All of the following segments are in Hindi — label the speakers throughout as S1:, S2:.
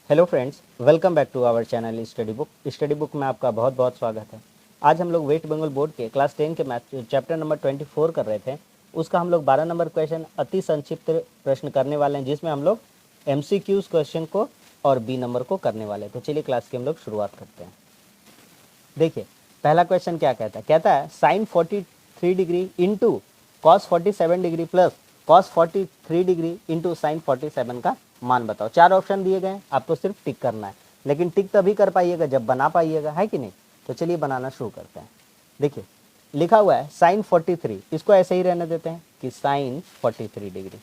S1: Hello friends, welcome back to our channel Study Book में आपका बहुत बहुत स्वागत है। आज हम लोग वेस्ट बंगाल बोर्ड के क्लास 10 के मैथ चैप्टर नंबर 24 कर रहे थे। उसका हम लोग 12 नंबर क्वेश्चन अति संक्षिप्त प्रश्न करने वाले हैं, जिसमें हम लोग MCQs क्वेश्चन को और बी नंबर को करने वाले हैं। तो चलिए क्लास की हम लोग शुरुआत करते हैं। देखिए पहला क्वेश्चन क्या कहता है sine 43 degree into cos 47 degree plus cos 43 degree into sine 47 का मान बताओ। चार ऑप्शन दिए गए, आपको सिर्फ टिक करना है, लेकिन टिक तभी कर पाइएगा जब बना पाइएगा, है कि नहीं। तो चलिए बनाना शुरू करते हैं। देखिए लिखा हुआ है साइन 43, इसको ऐसे ही रहने देते हैं कि साइन 43 डिग्री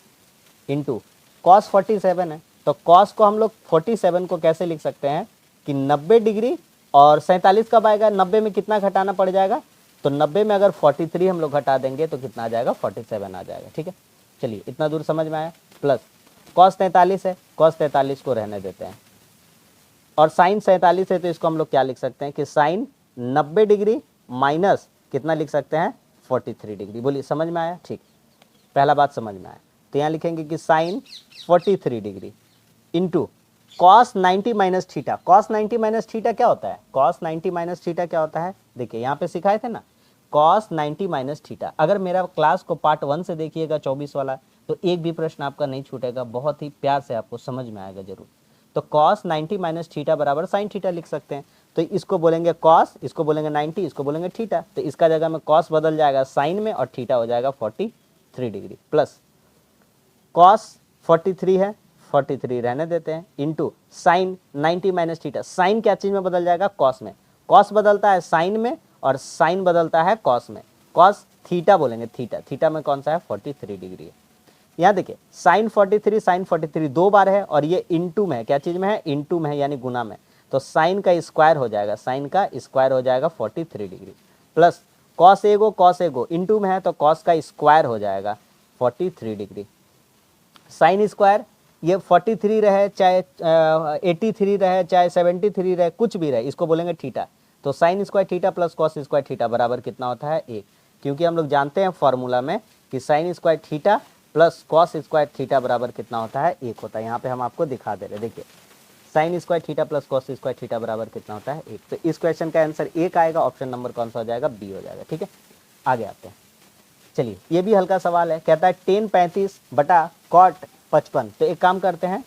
S1: इंटू कॉस 47 है, तो कॉस को हम लोग 47 को कैसे लिख सकते हैं कि 90 डिग्री और 47 कब आएगा, 90 में कितना घटाना पड़ जाएगा, तो 90 में अगर 43 हम लोग घटा देंगे तो कितना आ जाएगा, 47 आ जाएगा। ठीक है, चलिए इतना दूर समझ में आया। प्लस कॉस 43 है, कॉस 43 को रहने देते हैं, और साइन 47 है, तो इसको हम लोग क्या लिख सकते हैं कि साइन 90 डिग्री माइनस कितना लिख सकते हैं, 43 डिग्री। बोलिए समझ में आया। ठीक, पहला बात समझ में आया। तो यहाँ लिखेंगे कि sine 43 degree into cos 90 minus theta. Cos 90 minus theta क्या होता है, कॉस 90 माइनस थीटा क्या होता है, देखिए यहाँ पे सिखाए थे ना, कॉस 90 माइनस थीटा। अगर मेरा क्लास को पार्ट 1 से देखिएगा 24 वाला, तो एक भी प्रश्न आपका नहीं छूटेगा, बहुत ही प्यार से आपको समझ में आएगा जरूर। तो कॉस 90 माइनस थीटा बराबर साइन थीटा लिख सकते हैं। तो इसको बोलेंगे कॉस, इसको बोलेंगे 90, इसको बोलेंगे थीटा। तो इसका जगह में कॉस बदल जाएगा साइन में और थीटा हो जाएगा 43 डिग्री, प्लस कॉस 43 है, 43 रहने देते हैं, into sine 90 minus theta. Sine क्या चीज में बदल जाएगा, कॉस में। कॉस बदलता है साइन में और साइन बदलता है कॉस में। कॉस थीटा बोलेंगे, थीटा, थीटा में कौन सा है, 43 डिग्री है। यहाँ देखिए साइन 43 दो बार है, और ये इंटू में है, क्या चीज में है, इंटू में है, यानी गुना में। तो साइन का स्क्वायर हो जाएगा, साइन का स्क्वायर हो जाएगा 43 डिग्री, प्लस कॉस एगो इंटू में है, तो कॉस का स्क्वायर हो जाएगा 43 डिग्री। साइन स्क्वायर, ये 43 रहे चाहे 83 रहे चाहे 73 रहे, कुछ भी रहे, इसको बोलेंगे थीटा। तो sine square theta plus cos square theta बराबर कितना होता है, 1। क्योंकि हम लोग जानते हैं फॉर्मूला में कि sine square theta plus cos square theta बराबर कितना होता है, 1 होता है। यहाँ पे हम आपको दिखा दे रहे, देखिए sine square theta plus cos square theta बराबर कितना होता है, 1। तो इस क्वेश्चन का आंसर 1 आएगा, ऑप्शन नंबर कौन सा हो जाएगा, बी हो जाएगा। ठीक है, आगे आते हैं। चलिए ये भी हल्का सवाल है, कहता है टेन 35 बटा कॉट 55। तो एक काम करते हैं,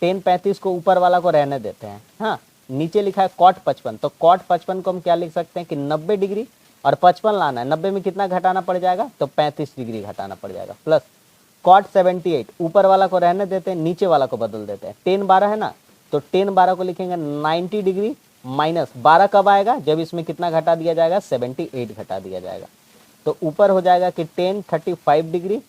S1: टेन 35 को ऊपर वाला को रहने देते हैं, हाँ, नीचे लिखा है कॉट 55। तो कॉट 55 को हम क्या लिख सकते हैं कि 90 डिग्री और 55 लाना है, 90 में कितना घटाना पड़ जाएगा, तो 35 डिग्री घटाना पड़ जाएगा, प्लस कॉट 78, ऊपर वाला को रहने देते हैं, नीचे वाला को बदल देते हैं। टेन 12 है ना, तो टेन 12 को लिखेंगे 90 डिग्री माइनस 12 कब आएगा, जब इसमें कितना घटा दिया जाएगा, 78 घटा दिया जाएगा। तो ऊपर हो जाएगा कि टेन 35 डिग्री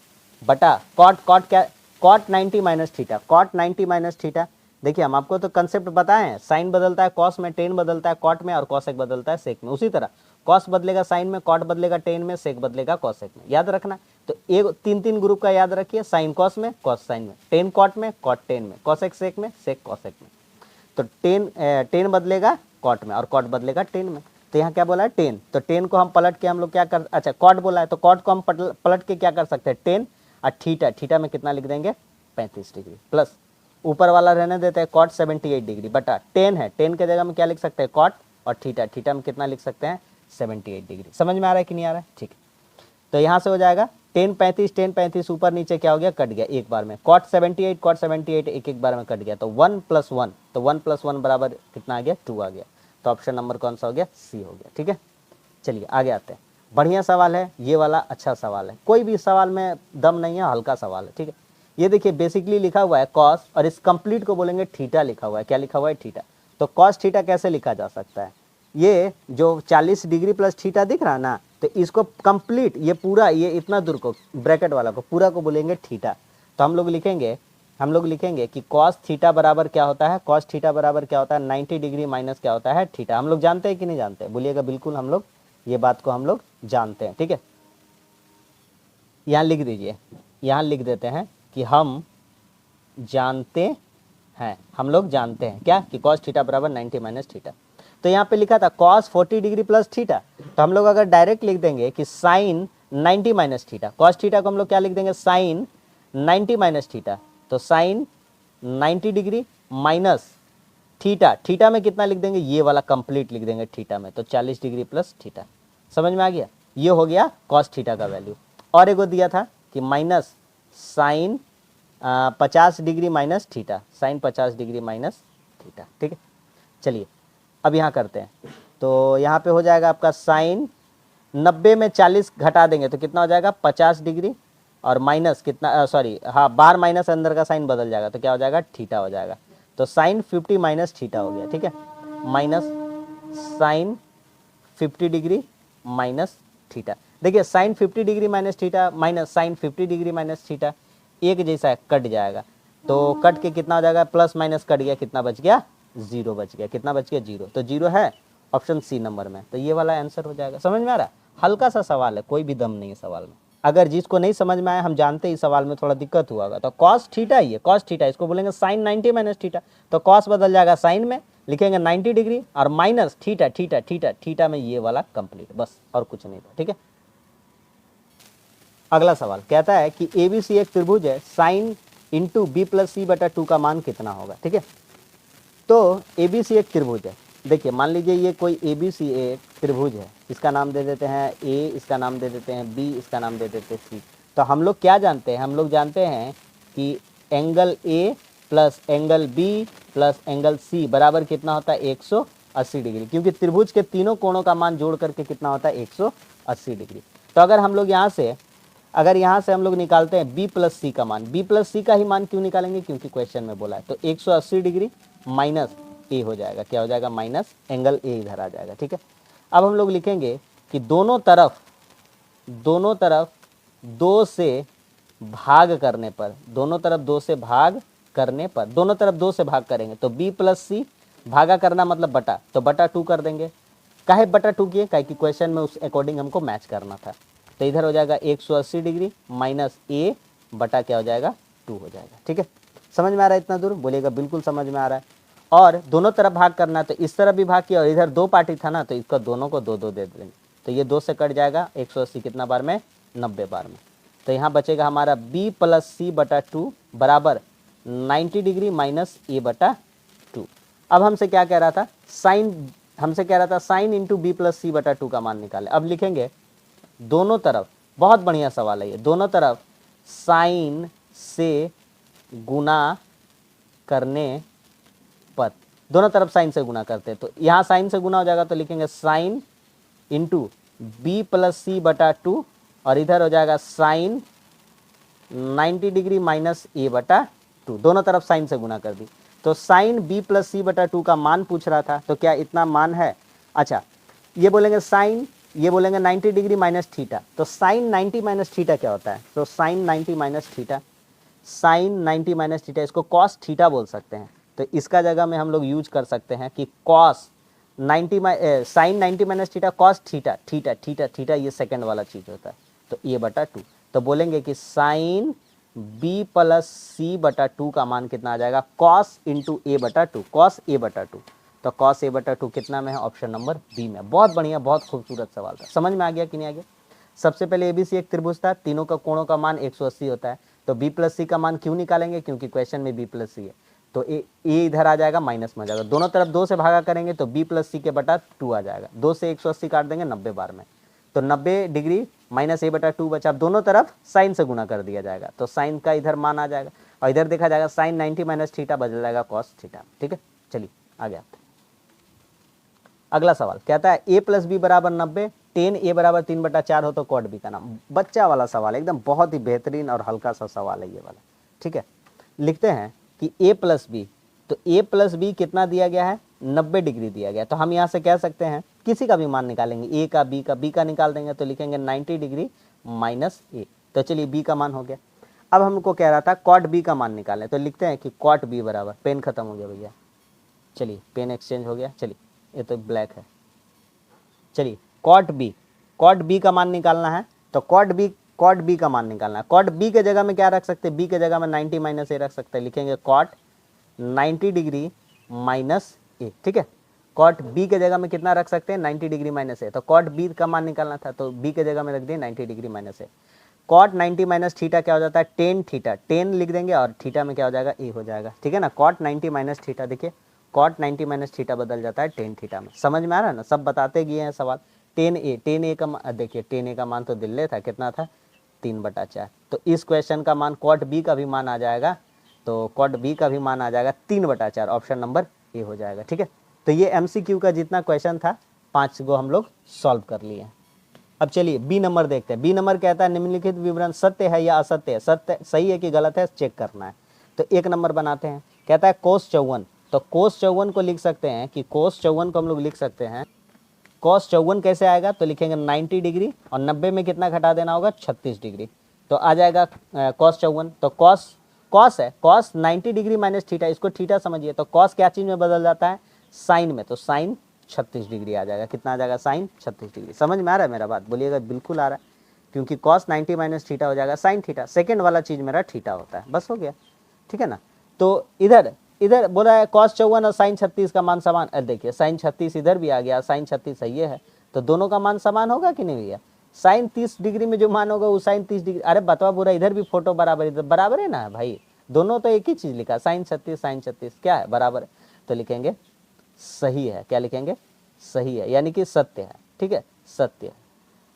S1: बटा कॉट क्या, cot 90 minus theta, cot 90 minus theta. देखिए हम आपको तो कंसेप्ट बताए हैं, साइन बदलता है कॉस में, टेन बदलता है कॉट में, और कॉसेक बदलता है सेक में। उसी तरह कॉस बदलेगा साइन में, कॉट बदलेगा टेन में, सेक बदलेगा कॉसेक में, याद रखना। तो एक 3 ग्रुप का याद रखिए, साइन कॉस में, कॉस साइन में, टेन कॉट में, कॉट टेन में, कॉसेक सेक में, सेक कॉसेक में। तो टेन बदलेगा कॉट में और कॉट बदलेगा टेन में। तो यहाँ क्या बोला है, टेन, तो टेन को हम पलट के हम लोग क्या कर, अच्छा कॉट बोला है, तो कॉट को हम पलट के क्या कर सकते हैं, टेन, और थीटा, थीटा में कितना लिख देंगे, 35 डिग्री, प्लस ऊपर वाला रहने देते हैं कॉट 78 डिग्री बटा टेन है, टेन के जगह में क्या लिख सकते हैं, कॉट, और थीटा, थीटा में कितना लिख सकते हैं, 78 डिग्री। समझ में आ रहा है कि नहीं आ रहा है, ठीक है। तो यहाँ से हो जाएगा टेन 35 ऊपर नीचे क्या हो गया, कट गया एक बार में, कॉट 78 एक बार में कट गया, तो 1 + 1, तो 1 + 1 बराबर कितना आ गया, 2 आ गया। तो ऑप्शन नंबर कौन सा हो गया, सी हो गया। ठीक है, चलिए आगे आते हैं। बढ़िया सवाल है ये वाला, अच्छा सवाल है, कोई भी सवाल में दम नहीं है, हल्का सवाल है। ठीक है, ये देखिए बेसिकली लिखा हुआ है कॉस, और इस कंप्लीट को बोलेंगे थीटा लिखा हुआ है, क्या लिखा हुआ है, थीटा। तो कॉस थीटा कैसे लिखा जा सकता है, ये जो 40 डिग्री प्लस थीटा दिख रहा है ना, तो इसको कंप्लीट, ये पूरा, ये इतना दूर को, ब्रैकेट वाला को पूरा को बोलेंगे थीटा। तो हम लोग लिखेंगे कि कॉस थीटा बराबर क्या होता है, कॉस थीटा बराबर क्या होता है, 90 डिग्री माइनस क्या होता है, थीटा। हम लोग जानते हैं कि नहीं जानते, बोलिएगा। बिल्कुल हम लोग ये बात को हम लोग जानते हैं। ठीक है, यहाँ लिख दीजिए, यहाँ लिख देते हैं कि हम जानते हैं, हम लोग जानते हैं क्या, कि कॉस थीटा बराबर 90 माइनस थीटा। तो यहाँ पे लिखा था कॉस 40 डिग्री प्लस थीटा, तो हम लोग अगर डायरेक्ट लिख देंगे कि sine 90 minus theta, cos theta को हम लोग क्या लिख देंगे, साइन 90 माइनस थीटा। तो sine 90 degree minus theta, theta में कितना लिख देंगे, ये वाला कंप्लीट लिख देंगे थीटा में, तो 40 डिग्री प्लस थीटा। समझ में आ गया, ये हो गया कॉस थीटा का वैल्यू। और एगो दिया था कि minus sine 50 degree minus theta, sine 50 degree minus theta. ठीक है, चलिए अब यहाँ करते हैं, तो यहाँ पे हो जाएगा आपका साइन 90 में 40 घटा देंगे तो कितना हो जाएगा 50 डिग्री, और माइनस कितना सॉरी हाँ बाहर माइनस अंदर का साइन बदल जाएगा तो क्या हो जाएगा थीटा हो जाएगा, तो साइन 50 माइनस थीटा हो गया। ठीक है, minus sine 50 degree minus theta. देखिए sine 50 degree minus theta minus sine 50 degree minus theta एक जैसा है, कट जाएगा, तो कट के कितना हो जाएगा, प्लस माइनस कट गया, कितना बच गया, जीरो बच गया। कितना बच गया, जीरो, तो जीरो है ऑप्शन सी नंबर में, तो ये वाला आंसर हो जाएगा। समझ में आ रहा है, हल्का सा सवाल है, कोई भी दम नहीं है सवाल में। अगर जिसको नहीं समझ में आया, हम जानते हैं इस सवाल में थोड़ा दिक्कत हुआ होगा, तो कॉस थीटा ही है, कॉस थीटा, इसको बोलेंगे साइन 90 माइनस थीटा, तो कॉस बदल जाएगा साइन में, लिखेंगे 90 डिग्री और minus theta, theta theta theta में ये वाला कंप्लीट, बस और कुछ नहीं था। ठीक है, अगला सवाल कहता है कि एबीसी एक त्रिभुज है, साइन इंटू बी प्लस सी बटा 2 का मान कितना होगा। ठीक है, तो एबीसी एक त्रिभुज है, देखिए मान लीजिए ये कोई एबीसी एक त्रिभुज है, इसका नाम दे देते हैं ए, इसका नाम दे देते हैं बी, इसका नाम दे देते हैं सी। तो हम लोग क्या जानते हैं, हम लोग जानते हैं कि angle A plus angle B plus angle C बराबर कितना होता है 180 डिग्री, क्योंकि त्रिभुज के तीनों कोणों का मान जोड़ करके कितना होता है 180 डिग्री। तो अगर हम लोग यहाँ से हम लोग निकालते हैं बी प्लस सी का मान, बी प्लस सी का ही मान क्यों निकालेंगे, क्योंकि क्वेश्चन में बोला है, तो 180 डिग्री माइनस ए हो जाएगा, क्या हो जाएगा, माइनस एंगल ए इधर आ जाएगा। ठीक है, अब हम लोग लिखेंगे कि दोनों तरफ दो से भाग करने पर, दोनों तरफ दो से भाग करेंगे, तो बी प्लस सी भागा करना मतलब बटा, तो बटा 2 कर देंगे। काहे बटा 2 किए, काहे कि क्वेश्चन में उस अकॉर्डिंग हमको मैच करना था, तो इधर हो जाएगा 180 डिग्री माइनस ए बटा क्या हो जाएगा 2 हो जाएगा। ठीक है, समझ में आ रहा है इतना दूर, बोलिएगा बिल्कुल समझ में आ रहा है। और दोनों तरफ भाग करना है, तो इस तरफ भी भाग किया और इधर दो पार्टी था ना, तो इसका दोनों को 2 दे देंगे, तो ये 2 से कट जाएगा 180 कितना बार में, 90 बार में, तो यहाँ बचेगा हमारा बी प्लस सी बटा 2 बराबर 90 डिग्री माइनस ए बटा 2। अब हमसे क्या कह रहा था, साइन इंटू बी प्लस सी बटा 2 का मान निकाले। अब लिखेंगे दोनों तरफ, बहुत बढ़िया सवाल है ये, दोनों तरफ साइन से गुना करने पर, दोनों तरफ साइन से गुना करते हैं, तो यहाँ साइन से गुना हो जाएगा, तो लिखेंगे साइन इंटू बी प्लस सी बटा 2 और इधर हो जाएगा साइन 90 डिग्री माइनस ए बटा 2, दोनों तरफ साइन से गुना कर दी, तो साइन बी प्लस सी बटा 2 का मान पूछ रहा था, तो क्या इतना मान है। अच्छा, ये बोलेंगे साइन, ये बोलेंगे 90 डिग्री माइनस थीटा, तो साइन 90 माइनस थीटा क्या होता है, तो sine 90 minus theta, sine 90 minus theta, इसको कॉस थीटा बोल सकते हैं, तो इसका जगह में हम लोग यूज कर सकते हैं कि cos 90 sine 90 minus theta cos theta, theta theta theta ये सेकंड वाला चीज़ होता है, तो ए बटा 2, तो बोलेंगे कि साइन बी प्लस सी बटा 2 का मान कितना आ जाएगा, कॉस इंटू ए बटा 2, कॉस ए बटा 2, तो कॉस ए बटा 2 कितना में है, ऑप्शन नंबर बी में। बहुत बढ़िया, बहुत खूबसूरत सवाल था, समझ में आ गया कि नहीं आ गया। सबसे पहले एबीसी एक त्रिभुज था, तीनों का कोणों का मान 180 होता है, तो बी प्लस सी का मान क्यों निकालेंगे, क्योंकि क्वेश्चन में बी प्लस सी है, तो ए इधर आ जाएगा, माइनस में आ जाएगा, दोनों तरफ 2 से भागा करेंगे तो बी प्लस सी के बटा 2 आ जाएगा, 2 से 180 काट देंगे 90 बार में, तो 90 डिग्री माइनस ए बटा 2 बचा, अब दोनों तरफ साइन से गुना कर दिया जाएगा, तो साइन का इधर मान आ जाएगा और इधर देखा जाएगा साइन 90 माइनस थीटा बदल जाएगा कॉस थीटा। ठीक है, चलिए आगे आते हैं। अगला सवाल कहता है ए प्लस बी बराबर 90, टेन ए बराबर 3/4 हो तो कॉट बी का नाम। बच्चा वाला सवाल एकदम बहुत ही बेहतरीन और हल्का सा सवाल है ये वाला। ठीक है, लिखते हैं कि ए प्लस बी, तो ए प्लस बी कितना दिया गया है, 90 डिग्री दिया गया, तो हम यहाँ से कह सकते हैं किसी का भी मान निकालेंगे, ए का बी का निकाल देंगे, तो लिखेंगे 90 डिग्री माइनस ए, तो चलिए बी का मान हो गया। अब हमको कह रहा था कॉट बी का मान निकालें, तो लिखते हैं कि कॉट बी बराबर, पेन खत्म हो गया भैया, चलिए पेन एक्सचेंज हो गया, चलिए ये तो ब्लैक है, चलिए कॉट बी का मान निकालना है, तो कॉट बी का मान निकालना है। कॉट बी के जगह में क्या रख सकते हैं, बी के जगह में 90 माइनस ए रख सकते हैं, लिखेंगे कॉट 90 डिग्री माइनस ए। ठीक है, कॉट बी के जगह में कितना रख सकते हैं, 90 डिग्री माइनस ए, तो कॉट बी का मान निकालना था, तो बी के जगह में रख दिए 90 डिग्री माइनस ए। कॉट 90 माइनस थीटा क्या हो जाता है, टेन थीटा, टेन लिख देंगे और थीटा में क्या हो जाएगा, ए हो जाएगा। ठीक है ना, कॉट 90 माइनस थीटा देखिए कॉट 90 माइनस थीटा बदल जाता है टेन थीटा में। समझ में आ रहा है ना, सब बताते गए हैं सवाल। टेन ए का देखिए टेन ए का मान तो दिल्ले था, कितना था 3/4। तो इस क्वेश्चन का मान कॉट बी का भी मान आ जाएगा, तो कॉट बी का भी मान आ जाएगा 3/4, ऑप्शन नंबर ए हो जाएगा। ठीक है, तो ये एमसीक्यू का जितना क्वेश्चन था 5 गो हम लोग सॉल्व कर लिए हैं। अब चलिए बी नंबर देखते हैं। बी नंबर कहता है निम्नलिखित विवरण सत्य है या असत्य है, सत्य सही है कि गलत है चेक करना है। तो 1 नंबर बनाते हैं। कहता है कोस 54, तो कोस 54 को लिख सकते हैं कि कोस 54 को हम लोग लिख सकते हैं, कॉस 54 कैसे आएगा, तो लिखेंगे 90 डिग्री और 90 में कितना घटा देना होगा 36 डिग्री, तो आ जाएगा कॉस 54। तो कॉस है, कॉस 90 डिग्री माइनस थीटा, इसको थीटा समझिए। तो कॉस क्या चीज़ में बदल जाता है, साइन में, तो साइन 36 डिग्री आ जाएगा। कितना आ जाएगा, साइन 36 डिग्री। समझ में आ रहा है मेरा बात, बोलिएगा बिल्कुल आ रहा है, क्योंकि कॉस 90 माइनस थीटा हो जाएगा साइन थीटा, सेकेंड वाला चीज़ मेरा थीटा होता है, बस हो गया। ठीक है ना, तो इधर बोला है कॉस 54 और साइन 36 का मान समान। देखिए साइन 36 इधर भी आ गया, साइन 36 सही है, तो दोनों का मान समान होगा कि नहीं भैया। साइन 30 डिग्री में जो मान होगा वो साइन 30 डिग्री, अरे बतवा बुरा, इधर भी फोटो बराबर, इधर बराबर है ना भाई, दोनों तो एक ही चीज़ लिखा, साइन 36 क्या है, बराबर है, तो लिखेंगे सही है। क्या लिखेंगे, सही है, यानी कि सत्य है। ठीक है, सत्य है।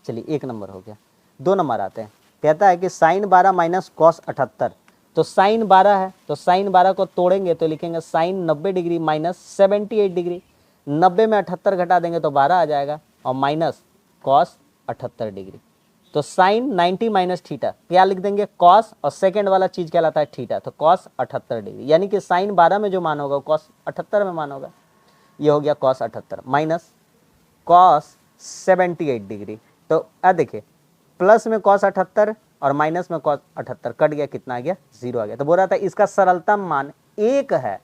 S1: चलिए 1 नंबर हो गया। 2 नंबर आते हैं। कहता है कि साइन 12 माइनस कॉस 78, तो साइन 12 है, तो साइन 12 को तोड़ेंगे तो लिखेंगे साइन 90 डिग्री माइनस 78 डिग्री, 90 में 78 घटा देंगे तो 12 आ जाएगा, और माइनस कॉस 78 डिग्री। तो साइन 90 माइनस थीटा क्या लिख देंगे, कॉस, और सेकेंड वाला चीज़ कहलाता है थीटा, तो कॉस 78 डिग्री, यानी कि साइन 12 में जो मान होगा कॉस 78 में मान होगा। ये हो गया कॉस 78 माइनस कॉस 78 डिग्री। तो देखिए प्लस में कॉस 78 और माइनस में कॉस 78 कट गया, कितना आ गया, 0 आ गया। तो बोल रहा था इसका सरलतम मान 1 है।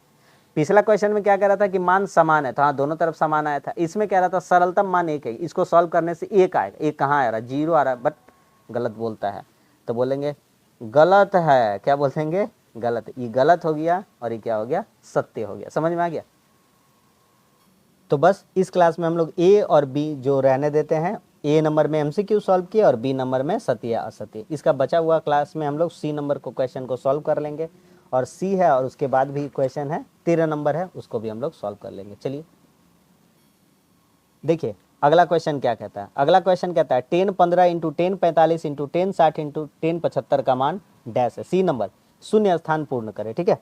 S1: पिछला क्वेश्चन में क्या कह रहा था कि मान समान है, तो हाँ दोनों तरफ समान आया था। इसमें कह रहा था सरलतम मान 1 है, इसको सॉल्व करने से 1 आएगा। 1 कहाँ आ रहा है, 0 आ रहा है, बट गलत बोलता है, तो बोलेंगे गलत है। क्या बोलेंगे, गलत है। ये गलत हो गया और ये क्या हो गया, सत्य हो गया। समझ में आ गया। तो बस इस क्लास में हम लोग ए और बी जो रहने देते हैं, ए नंबर में एमसीक्यू सॉल्व किया और बी नंबर में सत्य या असत्य। इसका बचा हुआ क्लास में हम लोग सी नंबर को क्वेश्चन को सॉल्व कर लेंगे, और सी है और उसके बाद भी क्वेश्चन है 13 नंबर है, उसको भी हम लोग सॉल्व कर लेंगे। चलिए देखिए अगला क्वेश्चन क्या कहता है। अगला क्वेश्चन कहता है 10 15 इंटू 10 45 इंटू 10 60 इंटू 10 75 का मान डैश है। सी नंबर शून्य स्थान पूर्ण करे। ठीक है,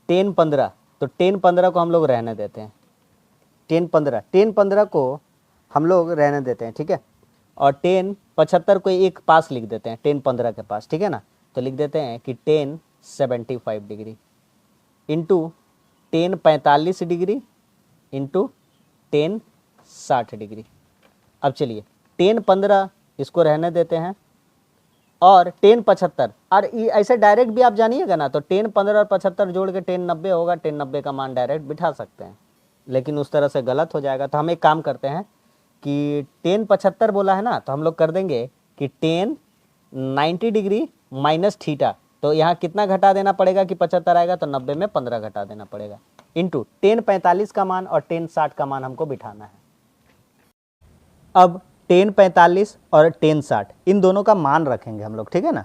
S1: 10 15, तो 10 15 को हम लोग रहने देते हैं, 10 15 को हम लोग रहने देते हैं। ठीक है, और 10 75 को एक पास लिख देते हैं 10 15 के पास। ठीक है ना, तो लिख देते हैं कि 10 75 degree into 10 45 degree into 10 60 degree. अब चलिए 10 15 इसको रहने देते हैं, और 10 75, और ऐसे डायरेक्ट भी आप जानिएगा ना, तो 10 15 और 75 जोड़ के 10 90 होगा, 10 90 का मान डायरेक्ट बिठा सकते हैं, लेकिन उस तरह से गलत हो जाएगा। तो हम एक काम करते हैं कि 10 75 बोला है ना, तो हम लोग कर देंगे कि 10 90 डिग्री माइनस थीटा, तो यहाँ कितना घटा देना पड़ेगा कि 75 आएगा, तो 90 में 15 घटा देना पड़ेगा, इंटू 10 45 का मान और 10 60 का मान हमको बिठाना है। अब 10 45 और 10 60 इन दोनों का मान रखेंगे हम लोग। ठीक है ना,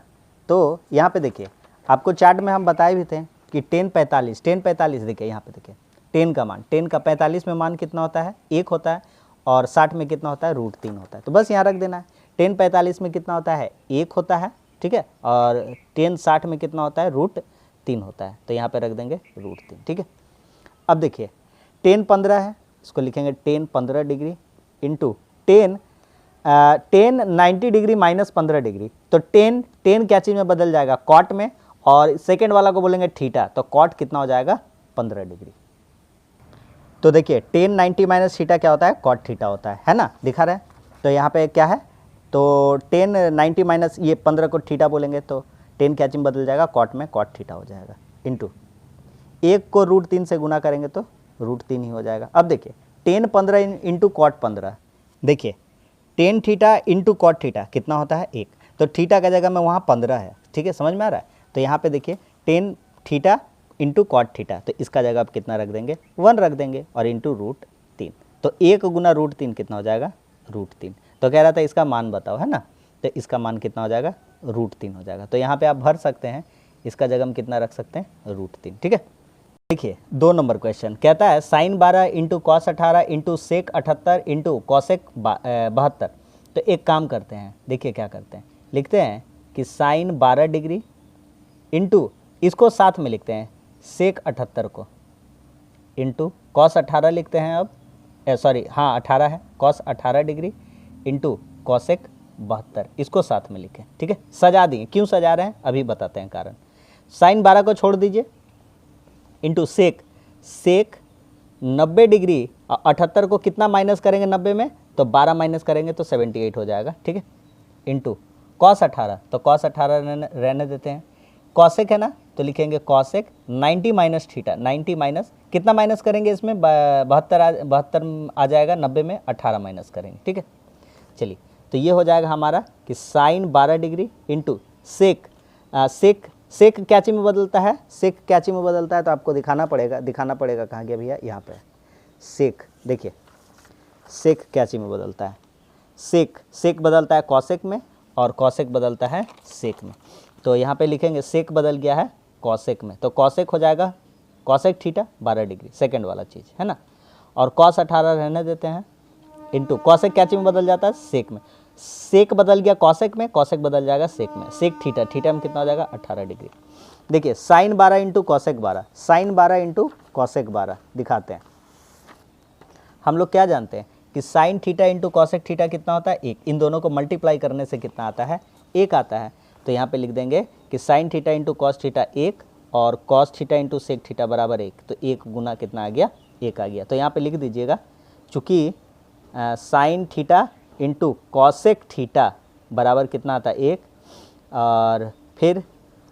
S1: तो यहाँ पे देखिए आपको चार्ट में हम बताए भी थे कि 10 45 देखिए, यहाँ पे देखिए 10 का मान, 10 का 45 में मान कितना होता है, 1 होता है, और 60 में कितना होता है, √3 होता है। तो बस यहाँ रख देना है। 10 45 में कितना होता है, 1 होता है। ठीक है, और 10 60 में कितना होता है, √3 होता है, तो यहाँ पे रख देंगे √3। ठीक है, अब देखिए 10 15 है, इसको लिखेंगे 10 15 degree into 10 90 degree minus 15 degree, तो 10 क्या चीज़ में बदल जाएगा, कॉट में, और सेकेंड वाला को बोलेंगे थीटा, तो कॉट कितना हो जाएगा, 15 डिग्री। तो देखिए 10 90 माइनस थीटा क्या होता है, कॉट थीटा होता है ना, दिखा रहे हैं। तो यहाँ पे क्या है, तो 10 90 माइनस ये 15 को थीटा बोलेंगे, तो 10 क्या चीज़ में बदल जाएगा, कॉट में, कॉट थीटा हो जाएगा, इंटू 1 को √3 से गुना करेंगे तो √3 ही हो जाएगा। अब देखिए 10 15 इंटू कॉट 15, देखिए 10 थीटा इंटू कॉट थीटा कितना होता है, 1, तो थीटा का जगह में वहाँ 15 है। ठीक है, समझ में आ रहा है। तो यहाँ पे देखिए 10 थीटा इंटू कॉट थीटा, तो इसका जगह आप कितना रख देंगे, 1 रख देंगे, और इंटू √3, तो 1 गुना √3 कितना हो जाएगा, √3। तो कह रहा था इसका मान बताओ, है ना, तो इसका मान कितना हो जाएगा, √3 हो जाएगा। तो यहाँ पे आप भर सकते हैं, इसका जगह हम कितना रख सकते हैं, √3। ठीक है, देखिए 2 नंबर क्वेश्चन कहता है sine 12 into cos 18 into sec 78 into cosec 72। तो एक काम करते हैं, देखिए क्या करते हैं, लिखते हैं कि साइन 12 डिग्री इंटू, इसको साथ में लिखते हैं सेक 78 को, इंटू कॉस 18 लिखते हैं अब, सॉरी हाँ 18 है, कॉस 18 डिग्री इंटू कॉसेक 72, इसको साथ में लिखें। ठीक है, सजा दिए, क्यों सजा रहे हैं अभी बताते हैं कारण। साइन 12 को छोड़ दीजिए इंटू सेक, सेक 90 डिग्री, 78 को कितना माइनस करेंगे 90 में, तो 12 माइनस करेंगे तो 78 हो जाएगा। ठीक है, इंटू कॉस 18, तो कॉस 18 रहने देते हैं, कॉसेक है ना तो लिखेंगे कॉसेक 90 माइनस थीटा, 90 माइनस कितना माइनस करेंगे इसमें 72 आ जाएगा, 90 में 18 माइनस करेंगे। ठीक है, चलिए तो ये हो जाएगा हमारा कि साइन 12 डिग्री इंटू सेक, सेक क्या चीज़ में बदलता है, सेक क्या चीज़ में बदलता है तो आपको दिखाना पड़ेगा कहाँ गया भैया, यहाँ पे सेक, देखिए सेक क्या चीज़ में बदलता है, सेक बदलता है कॉसेक में और कॉसेक बदलता है सेक में। तो यहाँ पे लिखेंगे सेक बदल गया है कॉसेक में, तो कॉसेक हो जाएगा कॉसेक थीटा 12 डिग्री, सेकंड वाला चीज़ है ना, और कॉस 18 रहने देते हैं, इंटू कॉसेक क्या चीज़ में बदल जाता है, सेक में, सेक बदल गया कॉसेक में, कॉसेक बदल जाएगा सेक में, सेक थीटा, थीटा में कितना हो जाएगा 18 डिग्री। देखिए sine 12 into cosec 12, sine 12 into cosec 12 दिखाते हैं। हम लोग क्या जानते हैं कि sine theta into cosec theta कितना होता है 1, इन दोनों को मल्टीप्लाई करने से कितना आता है 1 आता है। तो यहाँ पे लिख देंगे कि sine theta into cos theta 1 और cos theta into sec theta बराबर 1, तो 1 गुना कितना आ गया 1 आ गया। तो यहाँ पे लिख दीजिएगा चूँकि sign theta into cosec theta बराबर कितना आता है 1, और फिर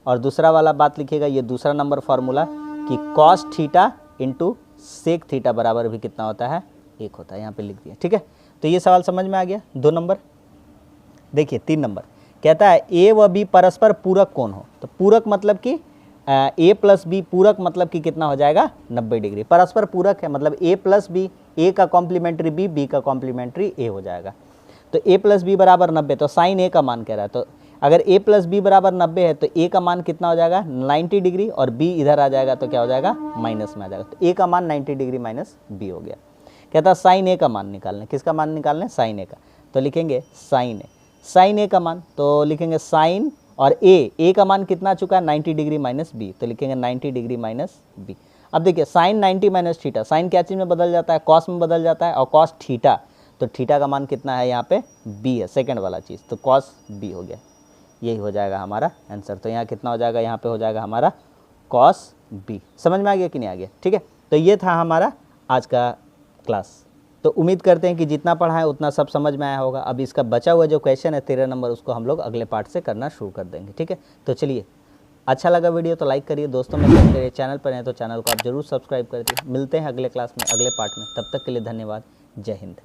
S1: और दूसरा वाला बात लिखिएगा, ये दूसरा नंबर फार्मूला कि cos theta into sec theta बराबर भी कितना होता है 1 होता है, यहाँ पे लिख दिया। ठीक है, तो ये सवाल समझ में आ गया 2 नंबर। देखिए 3 नंबर कहता है ए व बी परस्पर पूरक कौन हो, तो पूरक मतलब कि ए प्लस बी, पूरक मतलब कि कितना हो जाएगा 90 डिग्री, परस्पर पूरक है मतलब ए प्लस बी, ए का कॉम्प्लीमेंट्री बी, बी का कॉम्प्लीमेंट्री ए हो जाएगा। तो ए प्लस बी बराबर 90, तो साइन ए का मान कह रहा है, तो अगर ए प्लस बी बराबर 90 है तो ए का मान कितना हो जाएगा 90 डिग्री, और बी इधर आ जाएगा तो क्या हो जाएगा माइनस में आ जाएगा, तो ए का मान 90 डिग्री माइनस बी हो गया। कहता है साइन ए का मान निकालना, किसका मान निकालना है साइन ए का, तो लिखेंगे साइन ए, साइन ए का मान तो लिखेंगे साइन और ए का मान कितना आ चुका है 90 डिग्री माइनस बी, तो लिखेंगे 90 डिग्री माइनस बी। अब देखिए साइन 90 माइनस थीटा, साइन क्या चीज़ में बदल जाता है कॉस में बदल जाता है, और कॉस थीटा, तो थीटा का मान कितना है यहाँ पे बी है, सेकंड वाला चीज़, तो कॉस बी हो गया, यही हो जाएगा हमारा आंसर। तो यहाँ कितना हो जाएगा, यहाँ पे हो जाएगा हमारा कॉस बी। समझ में आ गया कि नहीं आ गया? ठीक है, तो ये था हमारा आज का क्लास। तो उम्मीद करते हैं कि जितना पढ़ा है उतना सब समझ में आया होगा। अब इसका बचा हुआ जो क्वेश्चन है 13 नंबर, उसको हम लोग अगले पार्ट से करना शुरू कर देंगे। ठीक है, तो चलिए, अच्छा लगा वीडियो तो लाइक करिए, दोस्तों में शेयर करिए, चैनल पर हैं तो चैनल को आप जरूर सब्सक्राइब करिए। मिलते हैं अगले क्लास में, अगले पार्ट में, तब तक के लिए धन्यवाद। जय हिंद।